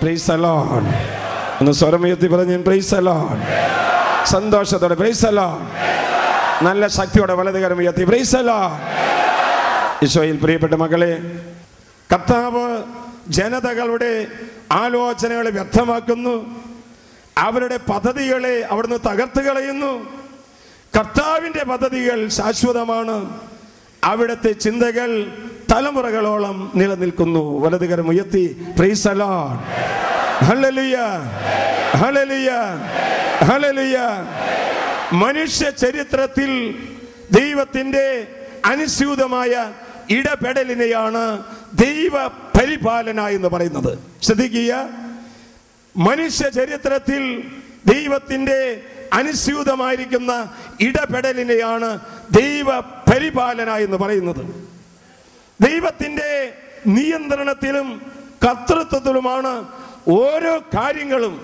Price the Lord. ഒന്ന് സ്വരമുയർത്തി പറഞ്ഞു price the Lord. സന്തോഷത്തോടെ പ്രൈസ് ദി ലോർഡ്. നല്ല ശക്തിയോടെ വലതുകരം ഉയർത്തി പ്രൈസ് ദി ലോർഡ്. ഈശോയിൽ പ്രിയപ്പെട്ട മക്കളെ, കർത്താവ് ജനതകളുടെ ആലോചനകളെ വ്യക്തമാക്കുന്നു. അവരുടെ പദ്ധതികളെ അവിടുന്ന് തകർത്ത് കളയുന്നു. കർത്താവിൻ്റെ പദ്ധതികൾ ശാശ്വതമാണ്. അവിടുത്തെ ചിന്തകൾ തലമുറകളോളം നിലനിൽക്കുന്നു. വലതുകരം ഉയർത്തി praise the Lord. Hallelujah, hallelujah, hallelujah. മനുഷ്യ ചരിത്രത്തിൽ ദൈവത്തിൻ്റെ അനുസ്യൂതമായ ഇടപെടലിനെയാണ് ദൈവ പരിപാലന എന്ന് പറയുന്നത്. ശ്രദ്ധിക്കുക, മനുഷ്യ ചരിത്രത്തിൽ ദൈവത്തിൻ്റെ അനുസ്യൂതമായിരിക്കുന്ന ഇടപെടലിനെയാണ് ദൈവ പരിപാലന എന്ന് പറയുന്നത്. ദൈവത്തിൻ്റെ നിയന്ത്രണത്തിലും കർത്തൃത്വത്തിലുമാണ് ഓരോ കാര്യങ്ങളും,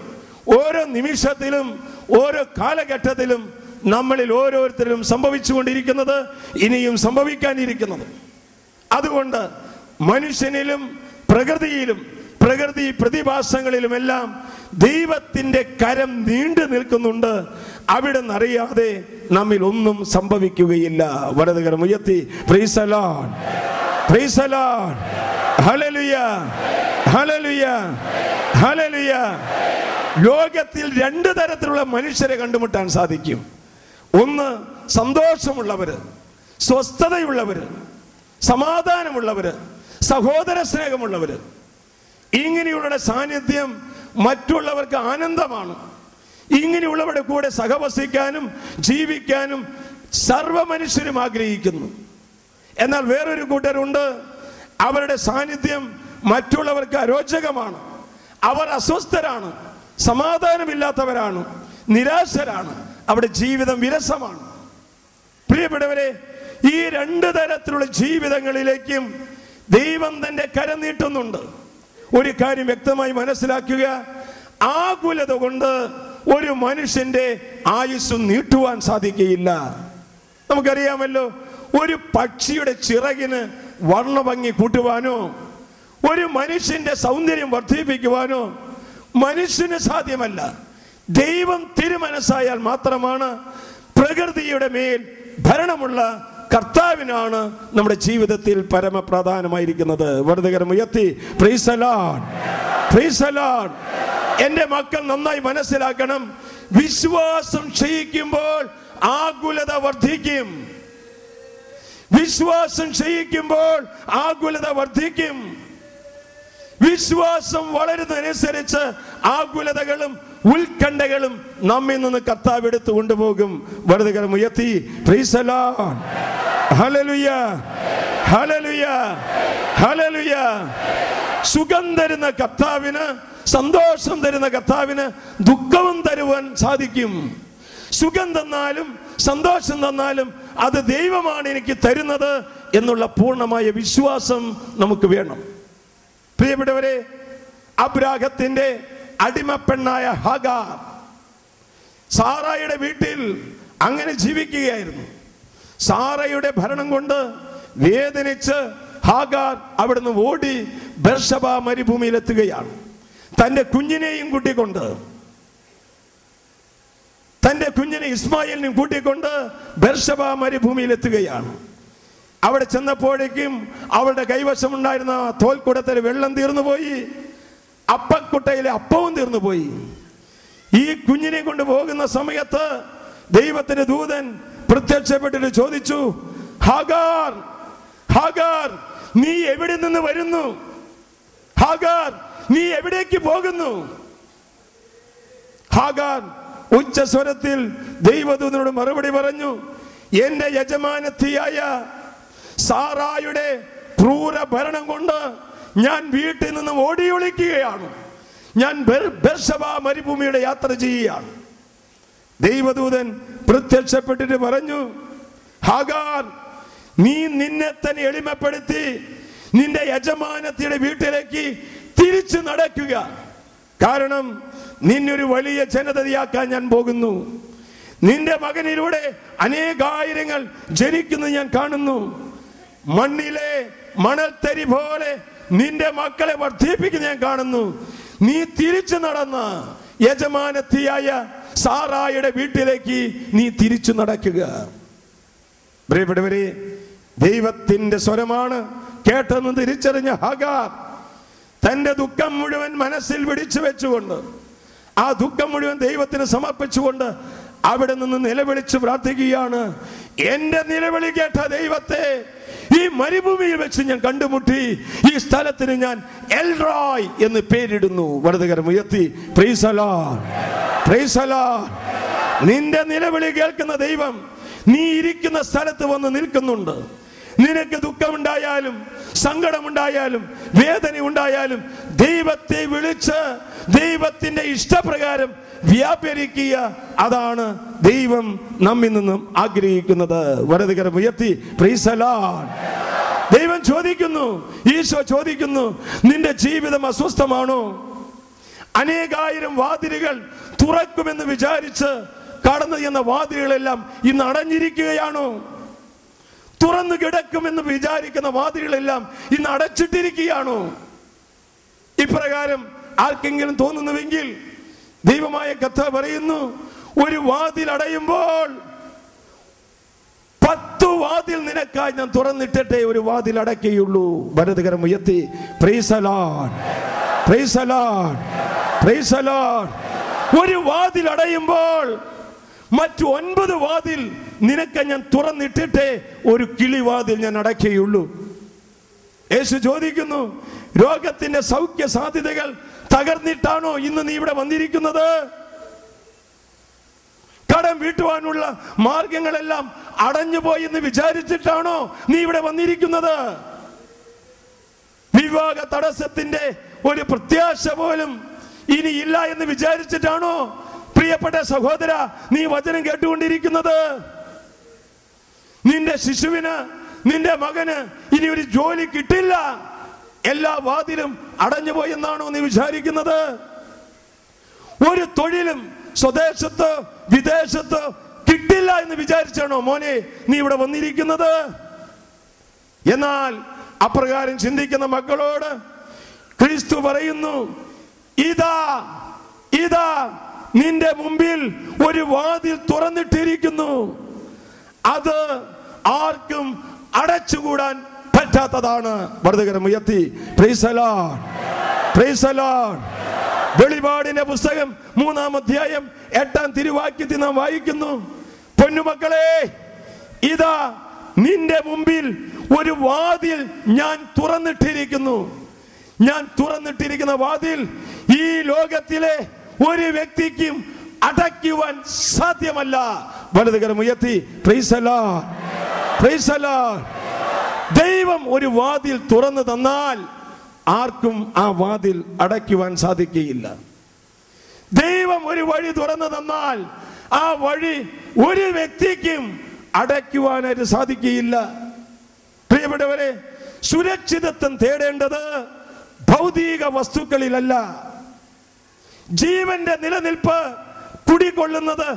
ഓരോ നിമിഷത്തിലും, ഓരോ കാലഘട്ടത്തിലും നമ്മളിൽ ഓരോരുത്തരും സംഭവിച്ചുകൊണ്ടിരിക്കുന്നത്, ഇനിയും സംഭവിക്കാനിരിക്കുന്നത്. അതുകൊണ്ട് മനുഷ്യനിലും പ്രകൃതിയിലും പ്രകൃതി പ്രതിഭാസങ്ങളിലുമെല്ലാം ദൈവത്തിൻ്റെ കരം നീണ്ടു നിൽക്കുന്നുണ്ട്. അവിടെ നിന്നറിയാതെ നമ്മിൽ ഒന്നും സംഭവിക്കുകയില്ല. വലതുകരം ഉയർത്തി praise the Lord, praise the Lord. Hallelujah, hallelujah, hallelujah. ലോകത്തിൽ രണ്ട് തരത്തിലുള്ള മനുഷ്യരെ കണ്ടുമുട്ടാൻ സാധിക്കും. ഒന്ന് സന്തോഷമുള്ളവര്, സ്വസ്ഥതയുള്ളവര്, സമാധാനമുള്ളവര്, സഹോദര സ്നേഹമുള്ളവര്. ഇങ്ങനെയുള്ള സാന്നിധ്യം മറ്റുള്ളവർക്ക് ആനന്ദമാണ്. ഇങ്ങനെയുള്ളവരുടെ കൂടെ സഹവസിക്കാനും ജീവിക്കാനും സർവ മനുഷ്യരും ആഗ്രഹിക്കുന്നു. എന്നാൽ വേറൊരു കൂട്ടരുണ്ട്, അവരുടെ സാന്നിധ്യം മറ്റുള്ളവർക്ക് അരോചകമാണ്. അവർ അസ്വസ്ഥരാണ്, സമാധാനമില്ലാത്തവരാണ്, നിരാശരാണ്. അവിടെ ജീവിതം വിരസമാണ്. പ്രിയപ്പെട്ടവരെ, ഈ രണ്ട് തരത്തിലുള്ള ജീവിതങ്ങളിലേക്കും ദൈവം തന്റെ കരം നീട്ടുന്നുണ്ട്. ഒരു കാര്യം വ്യക്തമായി മനസ്സിലാക്കുക, ആകുലത കൊണ്ട് ഒരു മനുഷ്യന്റെ ആയുസ് നീട്ടുവാൻ സാധിക്കുകയില്ല. നമുക്കറിയാമല്ലോ, ഒരു പക്ഷിയുടെ ചിറകിന് വർണ്ണഭംഗി കൂട്ടുവാനോ ഒരു മനുഷ്യന്റെ സൗന്ദര്യം വർദ്ധിപ്പിക്കുവാനോ മനുഷ്യന് സാധ്യമല്ല. ദൈവം തിരുമനസ്സായാൽ മാത്രമാണ്. പ്രകൃതിയുടെ മേൽ ഭരണമുള്ള കർത്താവിനാണ് നമ്മുടെ ജീവിതത്തിൽ പരമപ്രധാനമായിരിക്കുന്നത്. വലതുകരം ഉയർത്തി praise the Lord, praise the Lord. എന്റെ മക്കൾ നന്നായി മനസ്സിലാക്കണം, വിശ്വാസം ക്ഷയിക്കുമ്പോൾ ആകുലത വർദ്ധിക്കും. വിശ്വാസം ക്ഷയിക്കുമ്പോൾ ആകുലത വർദ്ധിക്കും. വിശ്വാസം വളരുന്നതനുസരിച്ച് ആകുലതകളും ഉത്കണ്ഠകളും നമ്മിൽ നിന്ന് കർത്താവ് എടുത്തു കൊണ്ടുപോകും. വലതുകരം ഉയർത്തി praise the Lord. Hallelujah, hallelujah, hallelujah. സുഖം തരുന്ന കർത്താവിന്, സന്തോഷം തരുന്ന കർത്താവിന് ദുഃഖവും തരുവാൻ സാധിക്കും. സുഖം തന്നാലും സന്തോഷം തന്നാലും അത് ദൈവമാണ് എനിക്ക് തരുന്നത് എന്നുള്ള പൂർണ്ണമായ വിശ്വാസം നമുക്ക് വേണം. പ്രിയപ്പെട്ടവരെ, അബ്രാഹത്തിന്റെ അടിമപ്പെണ്ണായ ഹാഗാർ സാറായുടെ വീട്ടിൽ അങ്ങനെ ജീവിക്കുകയായിരുന്നു. സാറയുടെ ഭരണം കൊണ്ട് വേദനിച്ച് ഹാഗാർ അവിടുന്ന് ഓടി ബെർശബ മരുഭൂമിയിലെത്തുകയാണ്. തന്റെ കുഞ്ഞിനെയും കൂട്ടിക്കൊണ്ട്, തന്റെ കുഞ്ഞിനെ ഇസ്മായിലിനെയും കൂട്ടിക്കൊണ്ട് ബെർശബ മരുഭൂമിയിലെത്തുകയാണ്. അവിടെ ചെന്നപ്പോഴേക്കും അവളുടെ കൈവശമുണ്ടായിരുന്ന തോൽക്കുടത്തിൽ വെള്ളം തീർന്നുപോയി, അപ്പക്കുട്ടയിലെ അപ്പവും തീർന്നുപോയി. ഈ കുഞ്ഞിനെ കൊണ്ട് പോകുന്ന സമയത്ത് ദൈവത്തിന്റെ ദൂതൻ പ്രത്യക്ഷപ്പെട്ടിട്ട് ചോദിച്ചു, ഹാഗാർ, ഹാഗാർ, നീ എവിടെ നിന്ന് വരുന്നു? ഹാഗാർ, നീ എവിടേക്ക് പോകുന്നു? ഹാഗാർ ഉച്ചസ്വരത്തിൽ ദൈവദൂതനോട് മറുപടി പറഞ്ഞു, എന്റെ യജമാനത്തിയായ സാറായുടെ ക്രൂര ഭരണം കൊണ്ട് ഞാൻ വീട്ടിൽ നിന്നും ഓടിയൊളിക്കുകയാണ്. ഞാൻ ബെർശബ മരുഭൂമിയുടെ യാത്ര ചെയ്യുകയാണ്. ദൈവദൂതൻ പ്രത്യക്ഷപ്പെട്ടിട്ട് പറഞ്ഞു, ഹാഗാർ, നീ നിന്നെ തന്നെ എളിമപ്പെടുത്തി നിന്റെ യജമാനത്തിയുടെ വീട്ടിലേക്ക് തിരിച്ചു നടക്കുക. കാരണം നിന്നൊരു വലിയ ജനതയാക്കാൻ ഞാൻ പോകുന്നു. നിന്റെ മകനിലൂടെ അനേകായിരങ്ങൾ ജനിക്കുന്നത് ഞാൻ കാണുന്നു. മണ്ണിലെ മണൽത്തരി പോലെ നിന്റെ മക്കളെ വർദ്ധിപ്പിക്കുന്ന ഞാൻ കാണുന്നു. നീ തിരിച്ചു നടന്ന് യജമാനത്തിയായ സാറായുടെ വീട്ടിലേക്ക് നീ തിരിച്ചു നടക്കുക. പ്രിയപ്പെട്ടവരെ, ദൈവത്തിന്റെ സ്വരമാണ് കേട്ടെന്ന് തിരിച്ചറിഞ്ഞ ഹാഗാർ തന്റെ ദുഃഖം മുഴുവൻ മനസ്സിൽ പിടിച്ചു വെച്ചുകൊണ്ട്, ആ ദുഃഖം മുഴുവൻ ദൈവത്തിന് സമർപ്പിച്ചുകൊണ്ട് അവിടെ നിന്ന് നിലവിളിച്ച് പ്രാർത്ഥിക്കുകയാണ്. എന്റെ നിലവിളി കേട്ട ദൈവത്തെ ഈ മരുഭൂമിയിൽ വെച്ച് ഞാൻ കണ്ടുമുട്ടി. ഈ സ്ഥലത്തിന് ഞാൻ എൽറോയ് എന്ന് പേരിടുന്നു. വലതുകരം ഉയർത്തി praise the Lord, praise the Lord. നിന്റെ നിലവിളി കേൾക്കുന്ന ദൈവം നീ ഇരിക്കുന്ന സ്ഥലത്ത് വന്ന് നിൽക്കുന്നുണ്ട്. നിനക്ക് ദുഃഖമുണ്ടായാലും സങ്കടമുണ്ടായാലും വേദന ഉണ്ടായാലും ദൈവത്തെ വിളിച്ച് ദൈവത്തിന്റെ ഇഷ്ടപ്രകാരം വ്യാപരിക്കുക. അതാണ് ദൈവം നമ്മിൽ നിന്നും ആഗ്രഹിക്കുന്നത്. വലതുകരം ഉയർത്തി പ്രൈസ് ദി ലോർഡ്. ദൈവം ചോദിക്കുന്നു, ഈശോ ചോദിക്കുന്നു, നിന്റെ ജീവിതം അസ്വസ്ഥമാണോ? അനേകായിരം വാതിലുകൾ തുറക്കുമെന്ന് വിചാരിച്ച് കടന്നു ചെന്ന വാതിലുകളെല്ലാം ഇന്ന് അടഞ്ഞിരിക്കുകയാണോ? തുറന്നു കിടക്കുമെന്ന് വിചാരിക്കുന്ന വാതിലുകളെല്ലാം ഇന്ന് അടച്ചിട്ടിരിക്കുകയാണോ? ഇപ്രകാരം ആർക്കെങ്കിലും തോന്നുന്നുവെങ്കിൽ ദൈവമായ കർത്താവ് പറയുന്നു, ഒരു വാതിൽ അടയുമ്പോൾ 10 വാതിൽ നിനക്കായി ഞാൻ തുറന്നിട്ടേ ഒരു വാതിൽ അടയ്ക്കുകയുള്ളൂ. വലതുകരം ഉയർത്തി praise the Lord, praise the Lord, praise the Lord. ഒരു വാതിൽ അടയുമ്പോൾ മറ്റു 9 വാതിൽ നിനക്ക് ഞാൻ തുറന്നിട്ടേ ഒരു കിളിവാതിൽ ഞാൻ അടയ്ക്കുകയുള്ളൂ. യേശു ചോദിക്കുന്നു, രോഗത്തിന്റെ സൗഖ്യ സാധ്യതകൾ തകർന്നിട്ടാണോ ഇന്ന് നീ ഇവിടെ വന്നിരിക്കുന്നത്? കടം വീട്ടുവാനുള്ള മാർഗങ്ങളെല്ലാം അടഞ്ഞുപോയി എന്ന് വിചാരിച്ചിട്ടാണോ നീ ഇവിടെ വന്നിരിക്കുന്നത്? വിവാഹ തടസ്സത്തിന്റെ ഒരു പ്രത്യാശ പോലും ഇനി ഇല്ല എന്ന് വിചാരിച്ചിട്ടാണോ പ്രിയപ്പെട്ട സഹോദര നീ വചനം കേട്ടുകൊണ്ടിരിക്കുന്നത്? നിന്റെ ശിശുവിന്, നിന്റെ മകന് ഇനി ഒരു ജോലി കിട്ടില്ല, എല്ലാ വാതിലും അടഞ്ഞുപോയി എന്നാണോ നീ വിചാരിക്കുന്നത്? ഒരു തൊഴിലും സ്വദേശത്ത് വിദേശത്ത് കിട്ടില്ല എന്ന് വിചാരിച്ചാണോ മോനെ നീ ഇവിടെ വന്നിരിക്കുന്നത്? എന്നാൽ അപ്രകാരം ചിന്തിക്കുന്ന മക്കളോട് ക്രിസ്തു പറയുന്നു, ഇതാ ഇതാ നിന്റെ മുമ്പിൽ ഒരു വാതിൽ തുറന്നിട്ടിരിക്കുന്നു, അത് ആർക്കും അടച്ചുകൂടാൻ പറ്റാത്തതാണ്. വലതുകരം ഉയർത്തി praise the Lord, praise the Lord. വെളിപാടിന്റെ പുസ്തകം 3-ാം അധ്യായം 8-ാം തിരുവാക്യത്തിൽ നാം വായിക്കുന്നു, പൊന്നുമക്കളെ, ഇതാ നിന്റെ മുമ്പിൽ ഒരു വാതിൽ ഞാൻ തുറന്നിട്ടിരിക്കുന്നു. ഞാൻ തുറന്നിട്ടിരിക്കുന്ന വാതിൽ ഈ ലോകത്തിലെ ഒരു വ്യക്തിക്കും അടയ്ക്കുവാൻ സാധ്യമല്ല. വലതുകരം ഉയർത്തി praise the Lord, praise the Lord. ദൈവം ഒരു വാതിൽ തുറന്നു തന്നാൽ ആർക്കും ആ വാതിൽ അടയ്ക്കുവാൻ സാധിക്കുകയില്ല. ദൈവം ഒരു വഴി തുറന്നു തന്നാൽ ആ വഴി ഒരു വ്യക്തിക്കും അടയ്ക്കുവാനായിട്ട് സാധിക്കുകയില്ല. പ്രിയപ്പെട്ടവരെ, സുരക്ഷിതത്വം തേടേണ്ടത് ഭൗതിക വസ്തുക്കളിലല്ല. ജീവന്റെ നിലനിൽപ്പ് കുടികൊള്ളുന്നത്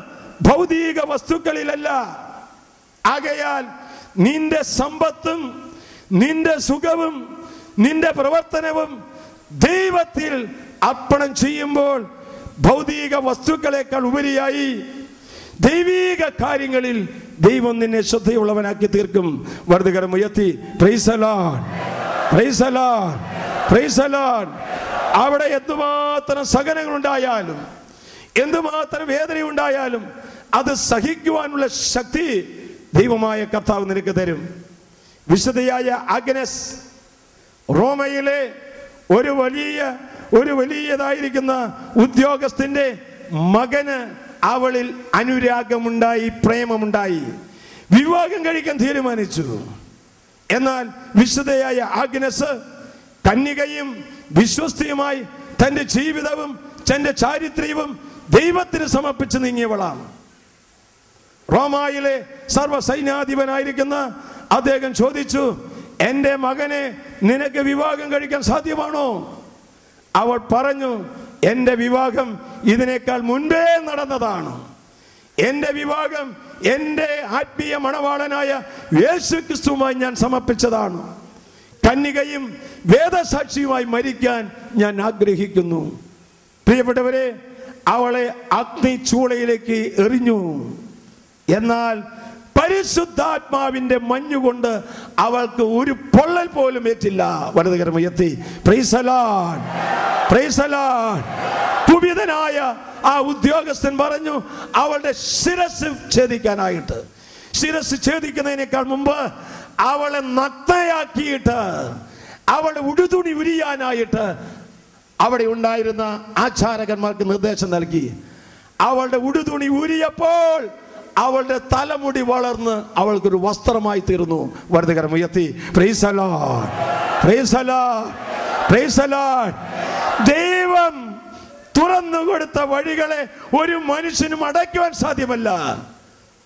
ഭൗതിക വസ്തുക്കളിലല്ല. ആകയാൽ നിന്റെ സമ്പത്തും നിന്റെ സുഖവും നിന്റെ പ്രവർത്തനവും ദൈവത്തിൽ അർപ്പണം ചെയ്യുമ്പോൾ ഭൗതിക വസ്തുക്കളെക്കാൾ ഉപരിയായി ദൈവിക കാര്യങ്ങളിൽ ദൈവം നിന്നെ ശ്രദ്ധയുള്ളവനാക്കി തീർക്കും. വലതുകരം ഉയർത്തി praise the Lord, praise the Lord, praise the Lord. അവിടെ എന്തുമാത്രം സഹനങ്ങൾ ഉണ്ടായാലും എന്തുമാത്രം വേദന ഉണ്ടായാലും അത് സഹിക്കുവാനുള്ള ശക്തി ദൈവമായ കർത്താവ് നിനക്ക് തരും. വിശുദ്ധയായ അഗ്നസ് റോമയിലെ ഒരു വലിയതായിരിക്കുന്ന ഉദ്യോഗസ്ഥന്റെ മകന് അവളിൽ അനുരാഗമുണ്ടായി, പ്രേമമുണ്ടായി, വിവാഹം കഴിക്കാൻ തീരുമാനിച്ചു. എന്നാൽ വിശുദ്ധയായ അഗ്നസ് കന്യകയും വിശ്വസ്തയുമായി തന്റെ ജീവിതവും തന്റെ ചാരിത്ര്യവും ദൈവത്തിന് സമർപ്പിച്ച് നീങ്ങിയവളാണ്. റോമായിലെ സർവ്വസൈന്യാധിപനായിരിക്കുന്ന അദ്ദേഹം ചോദിച്ചു, എന്റെ മകനെ നിനക്ക് വിവാഹം കഴിക്കാൻ സാധ്യമാണോ? അവൾ പറഞ്ഞു, എന്റെ വിവാഹം ഇതിനേക്കാൾ മുൻപേ നടന്നതാണ്. എന്റെ വിവാഹം എന്റെ ആത്മീയ മണവാളനായ യേശുക്രിസ്തുവുമായി ഞാൻ സമർപ്പിച്ചതാണ്. കന്യകയും വേദസാക്ഷിയുമായി മരിക്കാൻ ഞാൻ ആഗ്രഹിക്കുന്നു. പ്രിയപ്പെട്ടവരെ, അവളെ അഗ്നി ചൂളയിലേക്ക് എറിഞ്ഞു. എന്നാൽ പരിശുദ്ധാത്മാവിന്റെ മഞ്ഞുകൊണ്ട് അവൾക്ക് ഒരു പൊള്ളൽ പോലും ഏറ്റില്ല. വലതുകരം ഉയർത്തി praise the Lord, praise the Lord. കുപിതനായ ആ ഉദ്യോഗസ്ഥൻ പറഞ്ഞു അവളുടെ ശിരസ് ഛേദിക്കാനായിട്ട്. ശിരസ് ഛേദിക്കുന്നതിനേക്കാൾ മുമ്പ് അവളെ നഗ്നയാക്കിയിട്ട് അവളുടെ ഉടുതുണി ഉരിയാനായിട്ട് അവിടെ ഉണ്ടായിരുന്ന ആചാരകന്മാർക്ക് നിർദ്ദേശം നൽകി. അവളുടെ ഉടുതുണി ഊരിയപ്പോൾ അവളുടെ തലമുടി വളർന്ന് അവൾക്കൊരു വസ്ത്രമായി തീർന്നു. വലതുകരം ഉയർത്തി praise the Lord, praise the Lord, praise the Lord. ദൈവം തുറന്നു കൊടുത്ത വഴികളെ ഒരു മനുഷ്യനും അടയ്ക്കുവാൻ സാധ്യമല്ല.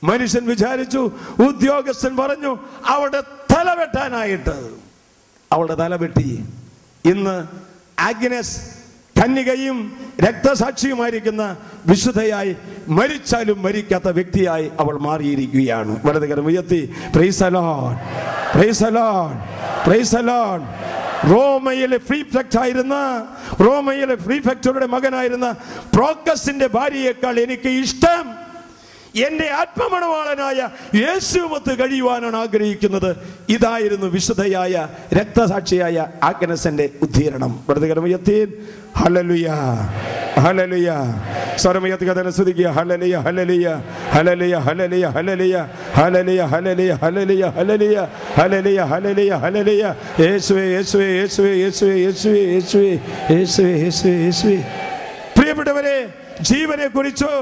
മനുഷ്യൻ വിചാരിച്ചു, ഉദ്യോഗസ്ഥൻ പറഞ്ഞു അവളുടെ തല വെട്ടാനായിട്ട്. അവളുടെ തല വെട്ടി. ഇന്ന് ആഗ്നസ് കന്യകയും രക്തസാക്ഷിയുമായിരിക്കുന്ന വിശുദ്ധയായി, മരിച്ചാലും മരിക്കാത്ത വ്യക്തിയായി അവൾ മാറിയിരിക്കുകയാണ്. വലതുകരം ഉയർത്തി praise the Lord, praise the Lord, praise the Lord. റോമയിലെ പ്രീഫെക്ടറുടെ മകനായിരുന്ന പ്രോക്കസിന്റെ ഭാര്യയേക്കാൾ എനിക്ക് ഇഷ്ടം എന്റെ ആത്മമണവാളനായ യേശുവൊത്ത് കഴിയുവാനാണ് ആഗ്രഹിക്കുന്നത്. ഇതായിരുന്നു വിശുദ്ധയായ രക്തസാക്ഷിയായ ആഗ്നസിന്റെ ഉദ്ധീരണം. വലതുകരം ഉയർത്തി ഹല്ലേലൂയ, ഹല്ലേലൂയ. സ്വരമുയർത്തി കഥ സ്തുതിക്കുക. Hallelujah, hallelujah, hallelujah, hallelujah, hallelujah, hallelujah, hallelujah, hallelujah, hallelujah, hallelujah, hallelujah, hallelujah. യേശുവേ, യേശുവേ, യേശുവേ, യേശുവേ, യേശുവേ, യേശുവേ, യേശുവേ, യേശുവേ, യേശുവേ. പ്രിയപ്പെട്ടവരെ, ജീവനെ കുറിച്ചോ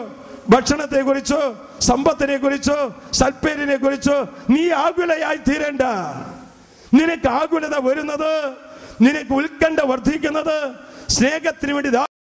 ഭക്ഷണത്തെ കുറിച്ചോ സമ്പത്തിനെ കുറിച്ചോ സൽപ്പേരിനെ കുറിച്ചോ നീ ആകുലയായി തീരേണ്ട. നിനക്ക് ആകുലത വരുന്നത്, നിനക്ക് ഉത്കണ്ഠ വർദ്ധിക്കുന്നത് സ്നേഹത്തിന് വേണ്ടി